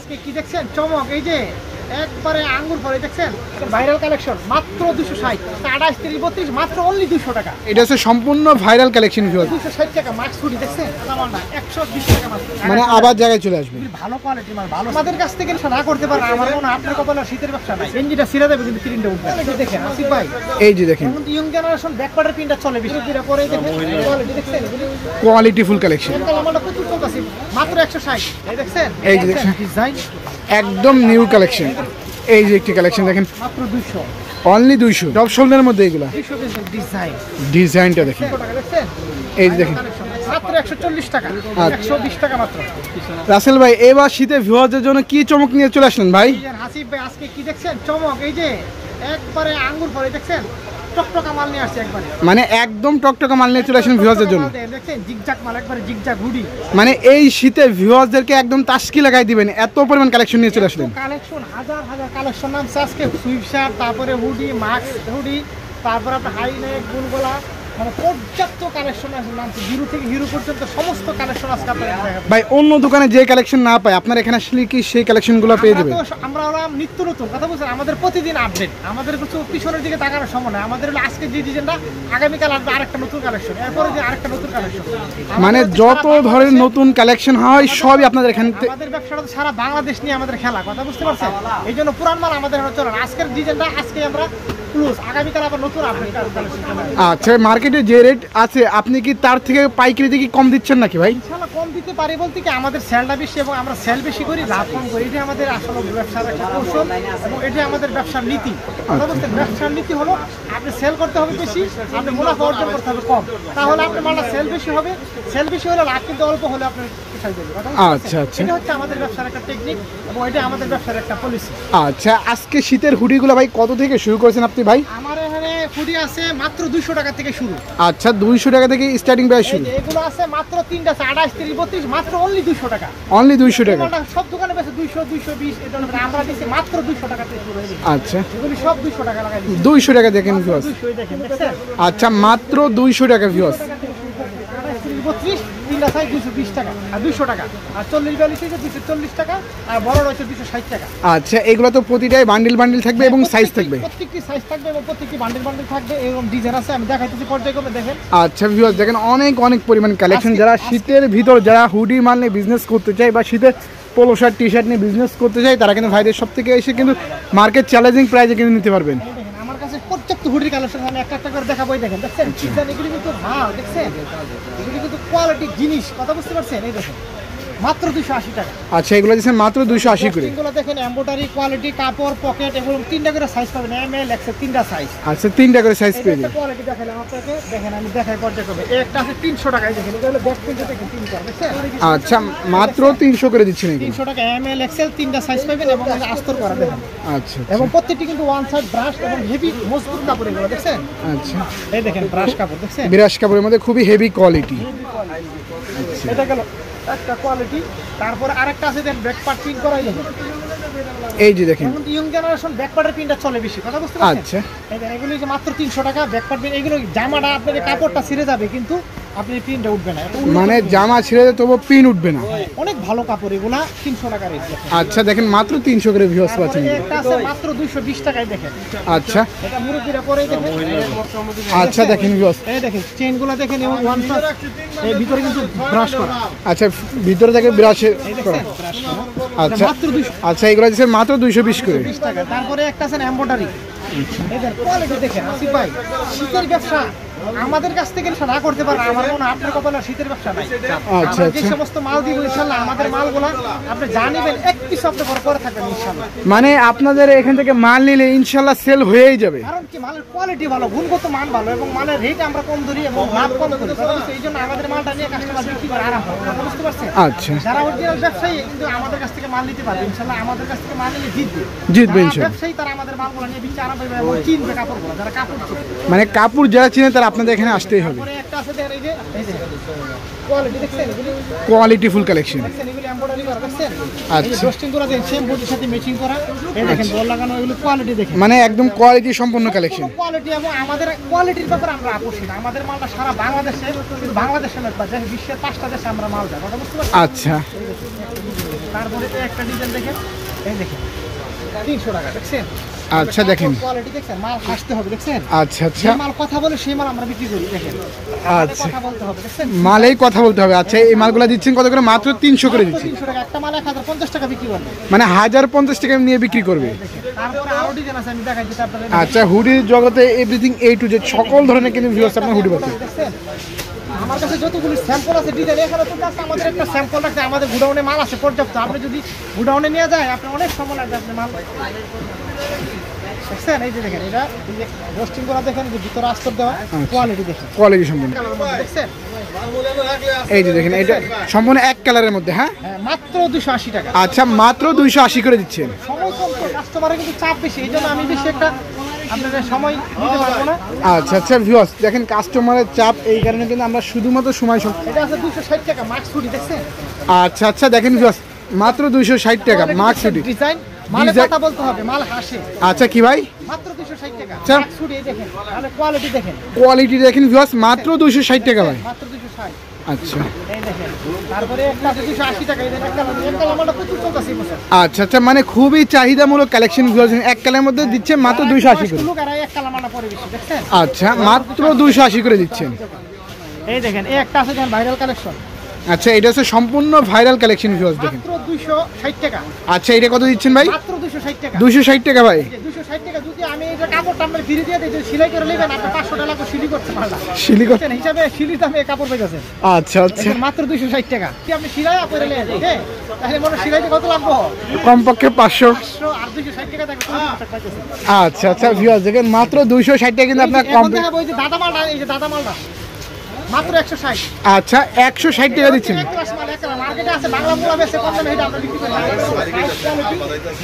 আজকে কি দেখছেন চমক, এই যে একবারে আঙ্গুর ফল দেখছেন, ভাইরাল কালেকশন মাত্র 260, 28, 30, 32 মাত্র অনলি 200 টাকা। এটা হচ্ছে সম্পূর্ণ ভাইরাল কালেকশন ভিউয়ার। 260 টাকা মাক্স হুডি দেখছেন, না 120 টাকা মাত্র। মানে আবার জায়গায় চলে আসবে, ভালো কোয়ালিটি মাল, ভালো। আমাদের কাছ থেকে না করতে পারে, আমার মনে হয় আপনার কপালে শীতের ব্যবসা নাই। এনজিটা সিরা দেবে কিন্তু প্রিন্টটা উঠবে। দেখেন আসিফ ভাই, এই যে দেখেন ইয়ং জেনারেশন ব্যাকপার্টের প্রিন্টটা চলে বেশি দিরা পরে। দেখেন কোয়ালিটি দেখছেন, কোয়ালিটি ফুল কালেকশন। আমারটা প্রচুর চলতেছে মাত্র 160। এই দেখছেন, এই যে দেখেন ডিজাইন একদম নিউ কালেকশন। এই যে একটি কালেকশন দেখেন মাত্র 200, অনলি 200, টপ শোল্ডারের মধ্যে এগুলা। 200 পিসের ডিজাইন, ডিজাইনটা দেখেন, টাকা দেখছেন, এই যে দেখেন মাত্র 140 টাকা, 120 টাকা মাত্র। রাসেল ভাই এবার শীতে ভিউয়ারদের জন্য কি চমক নিয়ে চলে আসলেন ভাই? হাসিফ ভাই আজকে কি দেখছেন চমক, এই যে একবারে আঙ্গুর ফল দেখছেন, টকটকা মাল নিয়ে আসছে একবারে, মানে একদম টকটকা মাল নিয়ে চলে আসলেন ভিউয়ারদের জন্য। দেখছেন জিগজাগ মাল, একবারে জিগজাগ হুডি। মানে এই শীতে ভিউয়ারদেরকে একদম তাস্কি লাগাই দিবেন, এত পরিমাণ কালেকশন নিয়ে চলে আসলেন। কালেকশন হাজার হাজার কালেকশন নামছে আজকে, সুইফট শার্ট, তারপরে হুডি, মাস্ক হুডি, তারপরে আপনার হাই নেক, গোলগলা, মানে পর্যাপ্ত কালেকশন আছে নামছে, হিরো থেকে হিরো পর্যন্ত সমস্ত কালেকশন আজকে আপনাদের দেখাবো ভাই অন্য দোকানে যে কালেকশন না পায় আপনার এখানে আসলে কি সেই কালেকশনগুলো পেয়ে যাবেন? আমরা নিত্য নতুন কথা বলছেন, আমাদের প্রতিদিন আপডেট, আমাদের কিছু পিছনের দিকে তাকানোর সময় না। আমাদের হলো আজকে যে ডিজাইনটা, আগামীকাল আসবে আরেকটা নতুন কালেকশন, এরপরে যে আরেকটা নতুন কালেকশন। মানে যত ধরনের নতুন কালেকশন হয় সবই আপনাদের এখানে। আমাদের ব্যবসাটা সারা বাংলাদেশ নিয়ে আমাদের খেলা, কথা বুঝতে পারছেন? এই জন্য পুরান মাল আমাদের চলে না। আজকের ডিজাইনটা আজকে আমরা ক্লোজ, আগামীকাল আবার নতুন আপডেট কালেকশন। আচ্ছা মার্কেটে যে রেট আছে আপনি কি তার থেকে পাইকারিতে কি কম দিচ্ছেন নাকি ভাই? ইনশাআল্লাহ কম দিতে পারি বলতে কি, আমাদের সেলটা বেশি এবং আমরা সেল বেশি করি, লাভ কম করি। এটা আমাদের আসলে ব্যবসার একটা কৌশল এবং এটা আমাদের ব্যবসার নীতি। ব্যবসার নীতি হলো আপনি সেল করতে হবে বেশি, আপনি মুনাফা অর্জন করতে হবে কম, তাহলে আপনার মালটা সেল বেশি হবে। সেল বেশি হলে লাভ কিন্তু অল্প হলে আপনার পোষায় যাবে। আচ্ছা আচ্ছা, এটা হচ্ছে আমাদের ব্যবসার একটা টেকনিক এবং এটা আমাদের ব্যবসার একটা পলিসি। আচ্ছা আজকে শীতের হুডিগুলো ভাই কত থেকে শুরু করেছেন আপনি ভাই? আমার এখানে হুডি আছে মাত্র 200 টাকা থেকে শুরু। আচ্ছা 200 টাকা থেকে স্টার্টিং প্রাইস শুরু। এগুলো আছে মাত্র 3টা আছে 28, 30, 32 মাত্র অনলি 200 টাকা। অনলি 200 টাকা। সব দোকানে বেশি 200, 220, এটা আমরা দিছি মাত্র 200 টাকা থেকে শুরু হয়েছে। আচ্ছা এগুলি সব 200 টাকা লাগাই দিছি। 200 টাকা দেখেন ভিউয়ার্স। 200 দেখেন দেখছেন। আচ্ছা মাত্র 200 টাকা ভিউয়ার্স। 32, 3টা সাইজ 220 টাকা আর 200 টাকা, আর 40, 42 হচ্ছে 240 টাকা, আর বড় রয়েছে 260 টাকা। আচ্ছা এগুলো তো প্রতিটাই বান্ডিল বান্ডিল থাকবে এবং সাইজ থাকবে, প্রত্যেকটি সাইজ থাকবে এবং প্রত্যেকটি বান্ডিল বান্ডিল থাকবে এবং ডিজাইন আছে, আমি দেখাইতেছি পর্যায়ক্রমে দেখেন। আচ্ছা ভিউয়ার্স দেখেন অনেক অনেক পরিমাণ কালেকশন। যারা শীতের ভিতর যারা হুডি মাল নিয়ে বিজনেস করতে চায় বা শীতের পোলো শার্ট টি শার্ট নিয়ে বিজনেস করতে চায় তারা কিন্তু ভাইদের সব থেকে এসে কিন্তু মার্কেট চ্যালেঞ্জিং প্রাইসে কিন্তু নিতে পারবেন। আমার কাছে পর্যাপ্ত হুডির কালেকশন, আমি একটা একটা করে দেখাবো। দেখেন দেখছেন ডিজাইন, এগুলি কিন্তু মাল দেখছেন, এগুলি কিন্তু কোয়ালিটি জিনিস, কথা বুঝতে পারছেন? এই দেখেন মাত্র 280 টাকা। আচ্ছা এগুলো দিচ্ছেন মাত্র 280 করে। এগুলো দেখেন এমব্রয়ডারি কোয়ালিটি, কাপড়, পকেট, এগুলো 3টা করে সাইজ পাবেন, এমএল, এক্সেল 3টা সাইজ। আচ্ছা 3টা করে সাইজ পেয়ে যাবেন। কোয়ালিটি দেখালাম আপনাকে, দেখেন আমি দেখাই পর্যায়ক্রমে। একটা আছে 300 টাকায়, দেখেন এটা হলো ব্যাক প্রিন্ট, দেখেন 3টা দেখছেন। আচ্ছা মাত্র 300 করে দিচ্ছেন এগুলো। 300 টাকা এমএল, এক্সেল 3টা সাইজ পাবেন এবং আস্তর করা দেখেন। আচ্ছা এবং প্রত্যেকটি কিন্তু ওয়ান সাইড ব্রাশ এবং হেভি মজবুত কাপড়, এগুলো দেখছেন। আচ্ছা এই দেখেন ব্রাশ কাপড় দেখছেন, বিরাশ কাপড়ের মধ্যে খুবই হেভি কোয়ালিটি। এটা গেল একটা কোয়ালিটি। তারপরে আরেকটা আছে দেখেন ব্যাক পার্ট প্রিন্ট করাই দেখেন, এই যে দেখেন ইয়ং জেনারেশন ব্যাক পার্টের প্রিন্টটা চলে বেশি, কথা বুঝতে পারছেন? আচ্ছা এই দেখেন এগুলো যে মাত্র 300 টাকা ব্যাক পার্ট প্রিন্ট। এগুলো জামাটা আপনাদের কাপড়টা ছিঁড়ে যাবে কিন্তু আপনি প্রিন্টটা উঠবে না, মানে জামা ছিঁড়ে তবু পিন উঠবে না। অনেক ভালো কাপড়, এগুলা 300 টাকা রেট। আচ্ছা দেখেন মাত্র 300 করে ভিউয়ার্স পাচ্ছেন। একটা আছে মাত্র 220 টাকায় দেখেন। আচ্ছা এটা মুরব্বিরা পরে দেখেন। আচ্ছা দেখেন ভিউয়ার্স, এই দেখেন চেইনগুলো দেখেন এবং ওয়ান পাস, এই ভিতরে কিন্তু ব্রাশ করা। আচ্ছা ভিতরে থেকে বিরাশে এই দেখেন ব্রাশ করা। আচ্ছা মাত্র 220 আচ্ছা এগুলো দিচ্ছেন মাত্র 220 করে। টাকা। তারপরে একটা আছে এমব্রয়ডারি, এই দেখেন কোয়ালিটি দেখেন। আসিফ ভাই শীতের ব্যবসা আমাদের কাছ থেকে না করতে পারে, আমার মনে হয় আপনার কপালে শীতের ব্যবসা নাই। আচ্ছা আমরা যে সমস্ত মাল দিব ইনশাআল্লাহ, আমাদের মালগুলা আপনি জানিবেন এক পিস আপনি পরে থাকবেন ইনশাআল্লাহ। মানে আপনাদের এখান থেকে মাল নিলে ইনশাআল্লাহ সেল হয়েই যাবে, কারণ কি মালের কোয়ালিটি ভালো, গুণগত মান ভালো এবং মালের রেট আমরা কম ধরি এবং লাভ কম করি। এই জন্য আমাদের মালটা নিয়ে কাস্টমার বিক্রি করে আরাম হয়, বুঝতে পারছেন? আচ্ছা যারা অরিজিনাল ব্যবসায়ী কিন্তু আমাদের কাছ থেকে মাল নিতে পারবে ইনশাআল্লাহ, আমাদের কাছ থেকে মাল নিলে জিতবে ইনশাআল্লাহ। ব্যবসায়ী তারা আমাদের মালগুলো নিয়ে বিক্রি আরাম পাবে এবং কিনবে কাপড়গুলো, যারা কাপড় চিনবে। মানে কাপড় যারা চিনে তারা আপনাদের এখানে আসতেই হবে। তারপরে একটা আছে দেখেন, এই যে কোয়ালিটি দেখছেন, এগুলি কোয়ালিটি ফুল কালেকশন। দেখছেন, এগুলি এমব্রয়ডারি করা দেখছেন। আচ্ছা। এই ডস্টিং করা দেখেন, সেম বডির সাথে ম্যাচিং করা। এই দেখেন বল লাগানো, এগুলো কোয়ালিটি দেখেন, মানে একদম কোয়ালিটি সম্পন্ন কালেকশন। কোয়ালিটি এবং আমাদের কোয়ালিটির ব্যাপারে আমরা আকর্ষিত। আমাদের মালটা সারা বাংলাদেশে, কিন্তু বাংলাদেশে নয়, বিশ্বের 5টা দেশে আমরা মাল যায়, কথা বুঝতে পারছেন? আচ্ছা তারপরে একটা ডিজাইন দেখেন, এই দেখেন 300 টাকা, দেখছেন? আচ্ছা দেখেন, কোয়ালিটি দেখছেন, মাল হাসতে হবে, দেখছেন? আচ্ছা আচ্ছা, যে মাল কথা বলে সেই মাল আমরা বিক্রি করি, দেখেন। আচ্ছা কথা বলতে হবে, দেখছেন? মালেই কথা বলতে হবে। আচ্ছা এই মালগুলো দিচ্ছেন কত করে? মাত্র 300 করে দিচ্ছেন, 300 টাকা, একটা মাল 1050 টাকা বিক্রি করবে। মানে 1050 টাকা নিয়ে বিক্রি করবে। তারপরে আরো ডিজাইন আছে, আমি দেখাই দিতে আপনাদের। আচ্ছা হুডির জগতে এভরিথিং A to Z সকল ধরনের কিন্তু ভিউয়ার্স আপনার হুডি পাচ্ছেন। দেখছেন? আমার কাছে যতগুলো স্যাম্পল আছে ডিজাইন, এখানে তো জাস্ট আমাদের একটা স্যাম্পল রাখতে, আমাদের গুডাউনে মাল আছে পর্যাপ্ত। আপনি যদি গুডাউনে নিয়ে যায়, আপনি অনেক সময় লাগবে আপনি মাল। দেখছেন? এই যে দেখেন, এটা এই যে রোস্টিং করা দেখেন, যে ভিতরে আস্তর দেওয়া, কোয়ালিটি দেখেন, কোয়ালিটি সম্পূর্ণ। দেখছেন? এই যে দেখেন, এটা সম্পূর্ণ এক কালারের মধ্যে। হ্যাঁ হ্যাঁ, মাত্র 280 টাকা। আচ্ছা মাত্র 280 করে দিচ্ছেন। সময় কম তো, কাস্টমারের কিন্তু চাপ বেশি, এই জন্য আমি বেশি একটা আপনাদের সময় দিতে পারবো না। আচ্ছা আচ্ছা ভিউয়ার্স দেখেন, কাস্টমারের চাপ, এই কারণে কিন্তু আমরা শুধুমাত্র সময় এটা আছে 260 টাকা মাক্স হুডি, দেখছেন? আচ্ছা আচ্ছা দেখেন ভিউয়ার্স, মাত্র 260 টাকা মাক্স হুডি। ডিজাইন, মালে ডিজাইন- কথা বলতে হবে, মাল হাসে। আচ্ছা কি ভাই, মাত্র 260 টাকা আচ্ছা। মাক্স হুডি, এই দেখেন, তাহলে কোয়ালিটি দেখেন, কোয়ালিটি দেখেন ভিউয়ার্স, মাত্র 260 টাকা ভাই। মাত্র 260। আচ্ছা এই দেখেন, তারপরে একটা আছে 280 টাকা, এই দেখেন একটা লামাটা প্রচুর চলতেছে এই বছর। আচ্ছা আচ্ছা, মানে খুবই চাহিদামূলক কালেকশন ভিউয়ার্স, এক কালারের মধ্যে দিচ্ছেন মাত্র 280 করে। লোক আর একটা লামাটা পরে বেশি, দেখছেন? আচ্ছা মাত্র 280 করে দিচ্ছেন। এই দেখেন, এই একটা আছে দেখেন ভাইরাল কালেকশন, আচ্ছা এটা হচ্ছে সম্পূর্ণ ভাইরাল কালেকশন ভিউয়ার্স দেখেন। মাত্র 260 টাকা। আচ্ছা এটা কত দিচ্ছেন ভাই? মাত্র 260 টাকা। 260 টাকা ভাই। 260 টাকা যদি আমি এটা কাপড়টা আমরা ফ্রি দিয়ে দিই, যদি সেলাই করে নেবেন, আপনি 500 টাকা করে সিলি করতে পারলাম। শিলি কত? দেখছেন, হিসাবে সিলি দামে এই কাপড় পেয়েছেন। আচ্ছা আচ্ছা, দেখেন, মাত্র 260 টাকা। কি আপনি সিলাই করে নেন, ঠিক আছে? তাহলে মনে সিলাইতে কত লাগবে? কমপক্ষে 500। 500 আর 260 টাকা থাকবে, 50 টাকা পাইতেছেন। আচ্ছা আচ্ছা ভিউয়ার্স দেখেন, মাত্র 260 টাকা কিন্তু আপনার এখন দেখাবো এই যে দাদা মালটা, এই যে দাদা মালটা মাত্র 160। আচ্ছা 160 টাকা দিচ্ছেন। এক ক্লাস মাল, এক ক্লাস মার্কেটে আছে বাংলা মুলা বেচে কম দামে, এটা আমরা বিক্রি করি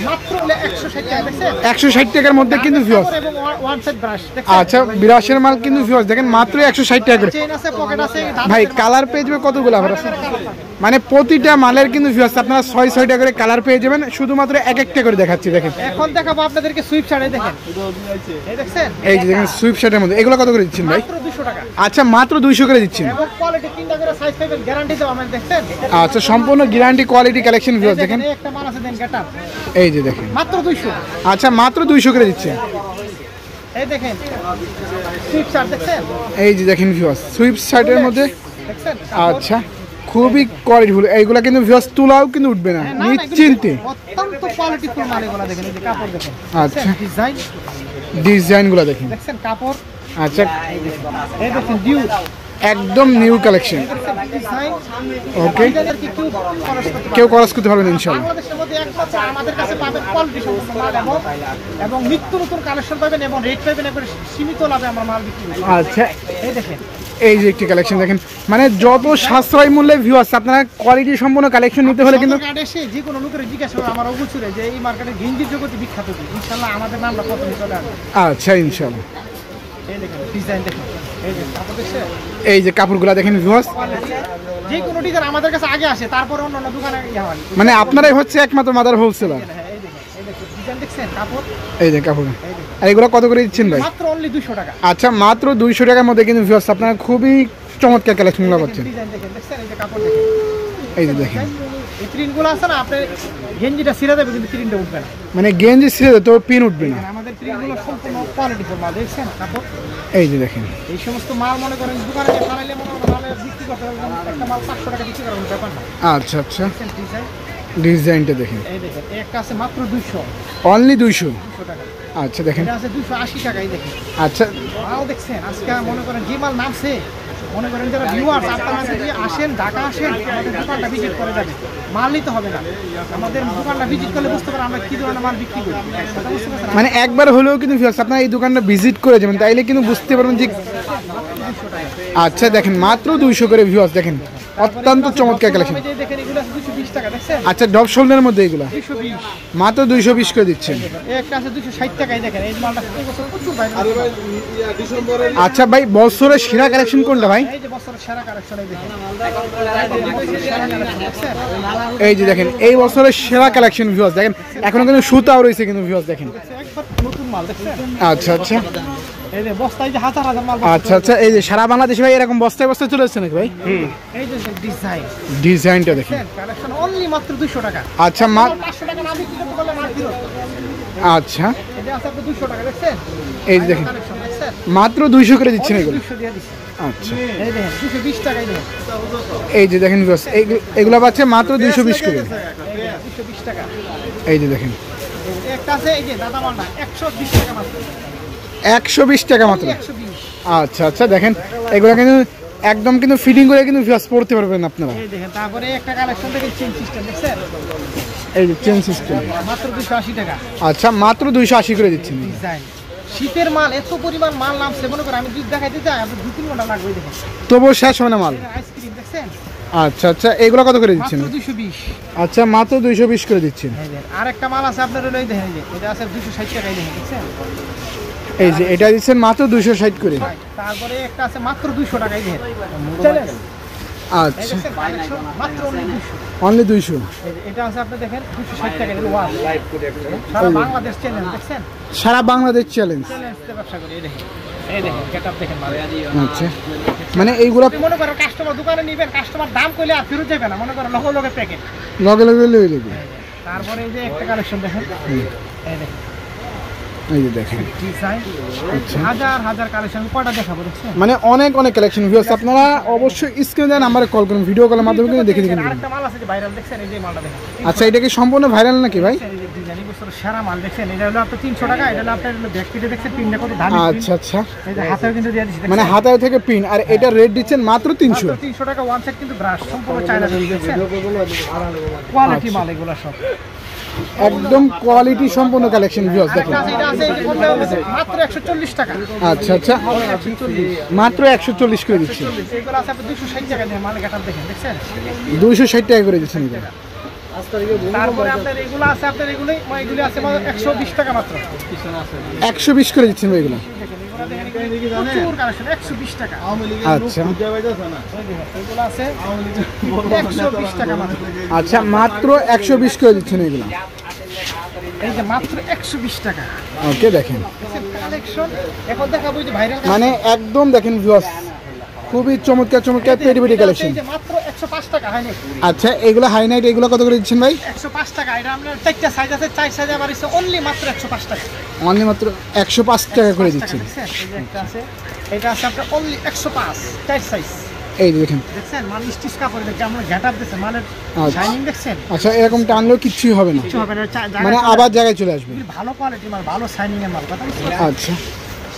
মাত্র 160 টাকা, দেখছেন? 160 টাকার মধ্যে কিন্তু ভিউয়ার্স। কাপড় এবং ওয়ান সাইড ব্রাশ, দেখছেন? আচ্ছা বিরাশের মাল কিন্তু ভিউয়ার্স দেখেন, মাত্র 160 টাকা করে। চেইন আছে, পকেট আছে, ভাই কালার পেয়ে যাবে কতগুলো আবার আছে, মানে প্রতিটা মালের কিন্তু ভিউয়ার্স আপনারা 6 টাকা করে কালার পেয়ে যাবেন, শুধুমাত্র এক একটা করে দেখাচ্ছি দেখেন। এখন দেখাবো আপনাদেরকে সুইপ শাড়ি, দেখেন, এই দেখছেন? এই যে দেখেন সুইপ শার্টের মধ্যে, এগুলো কত করে দিচ্ছেন ভাই? মাত্র 200 টাকা। আচ্ছা মাত্র 200 করে দিচ্ছেন। এবং কোয়ালিটি 3টা করে সাইজ পাবেন, গ্যারান্টি দেওয়া মানে, দেখছেন? আচ্ছা সম্পূর্ণ গ্যারান্টি কোয়ালিটি কালেকশন ভিউয়ার্স দেখেন, দেখেন। এই একটা মাল আছে দেন গেটআপ, এই যে দেখেন, মাত্র 200। আচ্ছা মাত্র 200 করে দিচ্ছেন। এই দেখেন সুইপ শার্ট, দেখছেন? এই যে দেখেন ভিউয়ার্স সুইপ শার্টের মধ্যে। দেখছেন? আচ্ছা খুবই কোয়ালিটিফুল, এইগুলা কিন্তু ভিউয়ার্স তুলাও কিন্তু উঠবে না, না, না, এগুলো নিশ্চিন্তে। অত্যন্ত কোয়ালিটিফুল মাল এগুলো, দেখেন এই যে কাপড় দেখেন, আচ্ছা। ডিজাইন ডিজাইনগুলো দেখেন। দেখছেন, কাপড় আচ্ছা এই দেখেন, ডিউ একদম নিউ কালেকশন। ডিজাইন, ওকে, ডিজাইনের কি কেউ খরচ করতে পারবে কেউ খরচ করতে পারবেন ইনশাল্লাহ। বাংলাদেশের মধ্যে একমাত্র আমাদের কাছে পাবেন কোয়ালিটি সম্পন্ন মাল, এবং নিত্য নতুন কালেকশন পাবেন, এবং রেট পাবেন একবারে সীমিত লাভে আমরা মাল বিক্রি করি। আচ্ছা এই দেখেন, এই যে একটি কালেকশন দেখেন, মানে যত সাশ্রয় মূল্যে ভিউয়ার্স আপনারা কোয়ালিটি সম্পন্ন কালেকশন নিতে হলে কিন্তু মার্কেটে এসে যে কোনো লোকের জিজ্ঞাসা করে আমার অবচুরে যে এই মার্কেটে গেঞ্জির জগতে বিখ্যাত কি, ইনশাল্লাহ আমাদের নামটা প্রথমে চলে আসবে। আচ্ছা ইনশাল্লাহ। এই দেখেন ডিজাইন, দেখেন এই যে কাপড় দেখছেন, এই যে কাপড়গুলো দেখেন ভিউয়ার্স, যে কোনো ডিজাইন আমাদের কাছে আগে আসে, তারপরে অন্য অন্য দোকানে ইয়ে হয়। মানে আপনারাই হচ্ছে একমাত্র মাদার হোলসেলার। হ্যাঁ, এই দেখেন, এই দেখেন ডিজাইন দেখছেন, কাপড় এই যে কাপড়, আর এগুলো কত করে দিচ্ছেন ভাই? মাত্র অনলি 200 টাকা। আচ্ছা মাত্র 200 টাকার মধ্যে কিন্তু ভিউয়ার্স আপনারা খুবই চমৎকার কালেকশনগুলো পাচ্ছেন। ডিজাইন দেখেন, দেখছেন এই যে কাপড় দেখেন, এই যে দেখেন, এই প্রিন্টগুলো আছে না, আপনি গেঞ্জিটা ছিঁড়ে দেবে কিন্তু প্রিন্টটা উঠবে না। মানে গেঞ্জি ছিঁড়ে তো পিন উঠবে না। আমাদের প্রিন্টগুলো সম্পূর্ণ কোয়ালিটিফুল মাল, দেখছেন কাপড়। এই যে দেখেন, এই সমস্ত মাল মনে করেন দোকানে গিয়ে বানাইলে মনে হয় মালে বিক্রি করতে পারবেন, একটা মাল 500 টাকা বিক্রি করার ব্যাপার না। আচ্ছা আচ্ছা দেখছেন ডিজাইন, ডিজাইনটা দেখেন, এই দেখেন এই একটা আছে মাত্র 200 অনলি 200। টাকা। আচ্ছা দেখেন, এটা আছে 280 টাকা, এই দেখেন আচ্ছা মাল দেখছেন। আজকে মনে করেন যে মাল নামছে, মনে করেন যারা ভিউয়ার্স আপনারা যদি আসেন, ঢাকা আসেন, আমাদের দোকানটা ভিজিট করে যাবেন, মাল নিতে হবে না। আমাদের দোকানটা ভিজিট করলে বুঝতে পারেন আমরা কি ধরনের মাল বিক্রি করি। কথা বুঝতে পারছেন? মানে একবার হলেও কিন্তু ভিউয়ার্স আপনারা এই দোকানটা ভিজিট করে যাবেন, তাইলে কিন্তু বুঝতে পারবেন যে। আচ্ছা দেখেন মাত্র 200 করে ভিউয়ার্স দেখেন, অত্যন্ত চমৎকার কালেকশন। এই যে দেখেন এগুলো আছে 220 টাকা, দেখছেন আচ্ছা ডব শোল্ডারের মধ্যে এগুলো 220। মাত্র 220 করে দিচ্ছেন। এই একটা আছে 260 টাকা, এই দেখেন এই মালটা এই বছর প্রচুর বাইরে। আচ্ছা ভাই বছরের সেরা কালেকশন কোনটা ভাই? এই যে বছরের সেরা কালেকশন, এই দেখেন সেরা কালেকশন, দেখছেন? এই যে দেখেন এই বছরের সেরা কালেকশন ভিউয়ার্স দেখেন, এখনো কিন্তু সুতাও রয়েছে কিন্তু ভিউয়ার্স দেখেন। একবার নতুন মাল, দেখছেন? আচ্ছা আচ্ছা এই যে বস্তায় যে হাজার হাজার মাল। আচ্ছা আচ্ছা, এই যে সারা বাংলাদেশে ভাই এরকম বস্তায় বস্তায় চলে আসছে নাকি ভাই? এই যে ডিজাইন, ডিজাইনটা দেখেন। কালেকশন অনলি মাত্র 200 টাকা। আচ্ছা 500 টাকা না বিক্রি করতে পারলে মাল ফেরত। আচ্ছা, এটা আছে আপনি 200 টাকা দেখছেন? এই যে দেখেন কালেকশন দেখছেন? মাত্র 200 করে দিচ্ছেন এগুলো। 200 দিয়ে দিচ্ছি। আচ্ছা, এই দেখেন 220 টাকায় দেখেন। এই যে দেখেন ভিউয়ার্স, এগুলো পাচ্ছে মাত্র 220 করে। 220 টাকা। এই যে দেখেন একটা আছে এই যে দাদা মালটা 120 টাকা মাত্র। 120 টাকা মাত্র। 120। আচ্ছা আচ্ছা, দেখেন এগুলো কিন্তু একদম কিন্তু ফিটিং করে কিন্তু ভিউয়ার্স পড়তে পারবেন আপনারা। এই দেখেন তারপরে একটা কালেকশন দেখেন চেন সিস্টেম দেখছেন? এই যে চেন সিস্টেম মাত্র 280 টাকা। আচ্ছা, মাত্র 280 করে দিচ্ছেন। ডিজাইন শীতের মাল, এত পরিমাণ মাল নামছে, মনে করে আমি দুধ দেখাইতে যাই আপনি 2-3 ঘন্টা লাগবে। দেখেন তবুও শেষ হয় না মাল। আইসক্রিম দেখছেন? আচ্ছা আচ্ছা, এগুলো কত করে দিচ্ছেন? মাত্র 220। আচ্ছা, মাত্র 220 করে দিচ্ছেন। আর একটা মাল আছে আপনার হলো এই দেখেন, এই যে এটা আছে 260 টাকায় দেখেন দেখছেন? এই যে এটা দিচ্ছেন মাত্র 260 করে। তারপরে একটা আছে মাত্র 200 টাকায় দেখেন। চলেন আচ্ছা, মাত্র অনলি 200। এটা আছে আপনি দেখেন 260 টাকা দিলে ওয়াও সারা বাংলাদেশ চ্যালেঞ্জ দেখছেন? সারা বাংলাদেশ চ্যালেঞ্জ। চ্যালেঞ্জতে ব্যবসা করি। এই দেখেন, এই দেখেন গেটআপ দেখেন মাল। আচ্ছা, মানে এইগুলা আপনি মনে করেন কাস্টমার দোকানে নেবেন, কাস্টমার দাম কইলে আর ফেরত যাবে না, মনে করেন লগে লগে প্যাকেট লগে লগে লয়ে যাবে। তারপরে এই যে একটা কালেকশন দেখেন, এই দেখেন এই যে দেখেন ডিজাইন হাজার হাজার কালেকশন। কয়টা দেখাবো দেখছেন? মানে অনেক অনেক কালেকশন ভিউয়ার্স, আপনারা অবশ্যই স্ক্রিনে দেওয়া নাম্বারে কল করুন, ভিডিও কলের মাধ্যমে কিন্তু দেখে দেখে নেবেন। আরেকটা মাল আছে যে ভাইরাল দেখছেন? এই যে মালটা দেখেন। আচ্ছা, এটা কি সম্পূর্ণ ভাইরাল নাকি ভাই? এই যে ডিজাইন বছর সেরা মাল দেখছেন? এটা হলো আপনার 300 টাকা। এটা হলো আপনার ব্যাক পিটে দেখছেন পিনটা কত দামি। আচ্ছা আচ্ছা, এই যে হাতেও কিন্তু দিয়ে দিচ্ছি মানে হাতায় থেকে পিন, আর এটা রেট দিচ্ছেন মাত্র 300। 300 টাকা ওয়ান সেট, কিন্তু ব্রাশ সম্পূর্ণ চায়না দেখছেন? কোয়ালিটি মাল এগুলো সব একদম কোয়ালিটি সম্পূর্ণ কালেকশন ভিউয়ার্স দেখেন। এটা আছে এই যে কম দামে মাত্র 140 টাকা। আচ্ছা আচ্ছা, মাত্র 140 করে দিচ্ছি। এগুলো আছে আপনি 260 টাকা দিয়ে মাল গেটআপ দেখেন দেখছেন? 260 টাকা করে দিচ্ছেন এগুলো। তারপরে আপনার এগুলো আছে, আপনার এগুলো আছে 120 টাকা মাত্র। 120 করে দিচ্ছেন ভাই এগুলো। প্রচুর কালেকশন 120 টাকা। আচ্ছা এগুলো আছে 120 টাকা মাত্র। আচ্ছা, মাত্র 120 করে দিচ্ছেন এগুলো। এই যে মাত্র 120 টাকা। ওকে, দেখেন কালেকশন এখন দেখাবো যে ভাইরাল মানে একদম দেখেন ভিউয়ার্স, খুবই চমৎকার চমৎকার পেটি পেটি কালেকশন। এই যে মাত্র 105 টাকা হাই নেক। আচ্ছা, এগুলো হাই নাইট, এগুলো কত করে দিচ্ছেন ভাই? 105 টাকা। এটা আপনার 4টা সাইজ আছে, 4 সাইজ আবার আছে অনলি মাত্র 105 টাকা। অনলি মাত্র 105 টাকা করে দিচ্ছেন। দেখছেন? এই যে একটা আছে, এটা আছে আপনার অনলি 105 4 সাইজ। এই যে দেখেন, দেখছেন মাল স্টিচ কাপড় দেখে আমরা গেটআপ দিচ্ছে, মালের শাইনিং দেখছেন? আচ্ছা, এরকম টানলেও কিচ্ছুই হবে না, কিছু হবে না, মানে আবার জায়গায় চলে আসবে। ভালো কোয়ালিটি মাল, ভালো শাইনিং এর মাল কথা বুঝছেন? আচ্ছা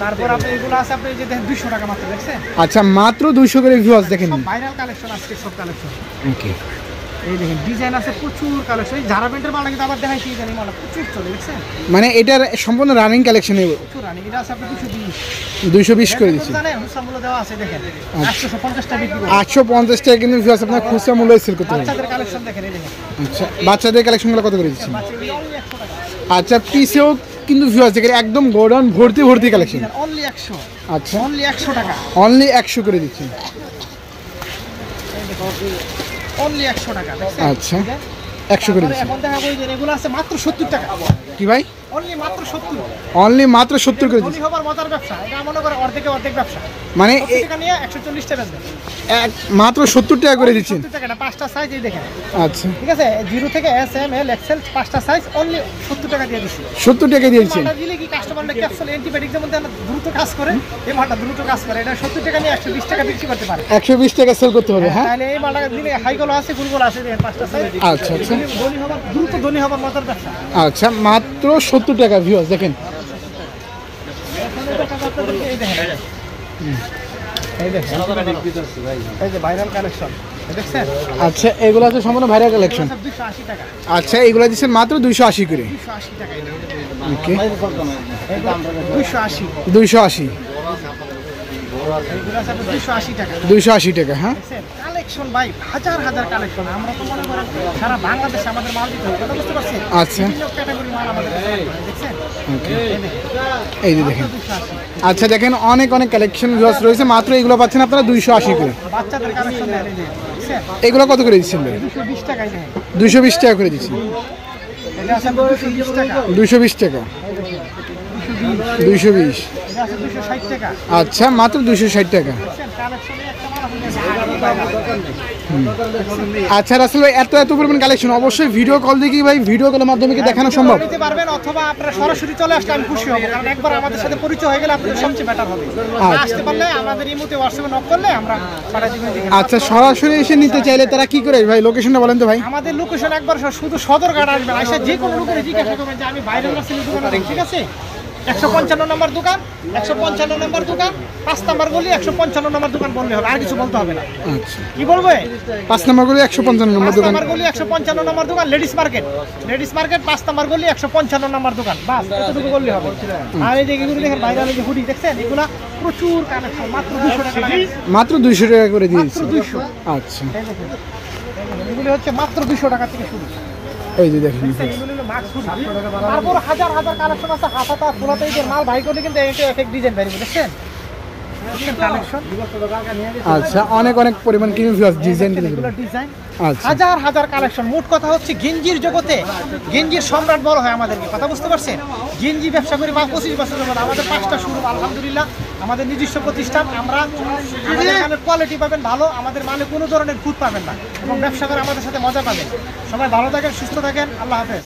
তারপর আপনি এগুলো আছে আপনি এই যে দেখেন 200 টাকা মাত্র দেখছেন? আচ্ছা, মাত্র 200 করে ভিউয়ার্স দেখেন। সব ভাইরাল কালেকশন আজকে সব কালেকশন। ওকে, এই দেখেন ডিজাইন আছে প্রচুর কালেকশন। এই জারা প্যান্টের মাল কিন্তু আবার দেখাইছি, এই জানি মাল প্রচুর চলে দেখছেন? মানে এটার সম্পূর্ণ রানিং কালেকশন প্রচুর রানি। এটা আছে আপনি 220 220 করে দিচ্ছেন। জানেন হুসাম মূল্য দেওয়া আছে দেখেন 850 টাকা বিক্রি করে। 850 টাকা কিন্তু ভিউয়ার্স আপনার খুচরা মূল্যে সেল করতে হবে। বাচ্চাদের কালেকশন দেখেন এই দেখেন। আচ্ছা, বাচ্চাদের কালেকশনগুলো কত করে দিচ্ছেন? বাচ্চাদের অনলি 100 টাকা। আচ্ছা, পিসেও কিন্তু ভিউয়ার্স দেখেন একদম গোডাউন ভর্তি ভর্তি কালেকশন। অনলি 100। আচ্ছা, অনলি 100 টাকা। অনলি 100 করে দিচ্ছেন। অনলি 100 টাকা দেখছেন? আচ্ছা, 100 করে দিচ্ছেন। এখন দেখাবো এই যে এগুলো আছে মাত্র 70 টাকা। কি ভাই? অনলি মাত্র 70। অনলি মাত্র 70 করে দিচ্ছেন। ধনী হবার মজার ব্যবসা। এটা মনে করে অর্ধেকে অর্ধেক ব্যবসা। মানে 70 টাকা নিয়ে 140 টাকা বেচবেন। মাত্র 70 টাকা করে দিচ্ছেন। 70 টাকা না, 5টা সাইজ এই দেখেন। আচ্ছা, ঠিক আছে, 0 থেকে এস এম এল এক্সেল 5টা সাইজ অনলি 70 টাকা দিয়ে দিচ্ছি। 70 টাকা দিয়ে দিচ্ছেন। মালটা দিলে কি কাস্টমাররা ক্যাপসুল অ্যান্টিবায়োটিক যেমন দেন দ্রুত কাজ করে, এই মালটা দ্রুত কাজ করে। এটা 70 টাকা নিয়ে 120 টাকা বিক্রি করতে পারে। 120 টাকা সেল করতে হবে। হ্যাঁ, তাহলে এই মালটা দিলে হাইগুলো আছে, ফুলগুলো আছে দেখেন 5টা সাইজ। আচ্ছা আচ্ছা ধনী হবার দ্রুত ধনী হবার মজার ব্যবসা। আচ্ছা, মাত্র 70 টাকা ভিউয়ার্স দেখেন। এই দেখেন, এই দেখেন, এই যে ভাইরাল কালেকশন দেখছেন? আচ্ছা, এগুলো আছে সম্পূর্ণ ভাইরাল কালেকশন। 280 টাকা। আচ্ছা, এগুলো দিচ্ছেন মাত্র 280 করে। 280 টাকা। ওকে, 280। 280 এগুলো আছে 280 টাকা। 280 টাকা। হ্যাঁ, কালেকশন ভাই হাজার হাজার কালেকশন। আমরা তো মনে করেন সারা বাংলাদেশে আমাদের মাল দিতে হবে, কথা বুঝতে পারছেন? আচ্ছা, বিভিন্ন ক্যাটাগরি মাল আমাদের কাছে দেখছেন? ওকে, এই দেখেন, এই যে দেখেন। 280। আচ্ছা, দেখেন অনেক অনেক কালেকশন ভিউয়ার্স রয়েছে, মাত্র এগুলো পাচ্ছেন আপনারা 280 করে। বাচ্চাদের কালেকশন দেন এই যে দেখছেন? এগুলো কত করে দিচ্ছেন ভাই? 220 টাকায় দেখেন। 220 টাকা করে দিচ্ছেন। এটা আছে 220 টাকা। 220 টাকা, 220। এটা আছে 260 টাকা। আচ্ছা, মাত্র 260 টাকা। কালেকশনে একটা মাল আপনি আচ্ছা রাসেল ভাই, এত পরিমাণ কালেকশন, অবশ্যই ভিডিও কল দিয়ে কি ভাই, ভিডিও কলের মাধ্যমে কি দেখানো সম্ভব? নিতে পারবেন, অথবা আপনারা সরাসরি চলে আসলে আমি খুশি হব, কারণ একবার আমাদের সাথে পরিচয় হয়ে গেলে আপনাদের সবচেয়ে বেটার হবে। আসতে পারলে আমাদের ইমোতে হোয়াটসঅ্যাপে নক করলে আমরা পাঠিয়ে দিব। আচ্ছা, সরাসরি এসে নিতে চাইলে তারা কি করে ভাই, লোকেশনটা বলেন তো ভাই। আমাদের লোকেশন একবার শুধু সদরঘাট আসবেন, এসে যে কোনো লোকের জিজ্ঞাসা করবেন যে আমি বাইরের রাস্তায় দোকান আছি, ঠিক আছে? 155 নম্বর দোকান, 155 নম্বর দোকান, 5 নম্বর গলি, 155 নম্বর দোকান বললে হবে, আর কিছু বলতে হবে না। আচ্ছা, কি বলবে? 5 নম্বর গলি 155 নম্বর 5 দোকান, নম্বর গলি 155 নম্বর দোকান, লেডিস মার্কেট, 5 নম্বর গলি 155 নম্বর দোকান, বাস এতটুকু বললে হবে। আর এই যে এগুলো দেখেন ভাইরাল যে হুডি দেখছেন, এগুলা প্রচুর কালেকশন, মাত্র 200 টাকা লাগে। মাত্র 200 টাকা করে দিয়েছি। মাত্র 200। আচ্ছা, এই দেখেন, এগুলো হচ্ছে মাত্র 200 টাকা থেকে শুরু। এই যে দেখেন, তারপর হাজার হাজার কালেকশন আছে, হাতাটা ফুলাতে এই যে মাল ভাই করলে কিন্তু এক এক ডিজাইন বেরিয়ে, দেখছেন কালেকশন। আচ্ছা, অনেক পরিমাণ কিন্তু ডিজাইন এগুলো ডিজাইন আচ্ছা, হাজার হাজার কালেকশন। মোট কথা হচ্ছে গেঞ্জির জগতে গেঞ্জির সম্রাট বড় হয় আমাদেরকে, কথা বুঝতে পারছেন? গেঞ্জি ব্যবসা করি 25 বছর যাবত, আমাদের 5টা শোরুম, আলহামদুলিল্লাহ আমাদের নিজস্ব প্রতিষ্ঠান। আমরা আমাদের মানে কোয়ালিটি পাবেন ভালো, আমাদের মানে কোনো ধরনের খুঁত পাবেন না, এবং ব্যবসা করে আমাদের সাথে মজা পাবেন। সবাই ভালো থাকেন, সুস্থ থাকেন, আল্লাহ হাফেজ।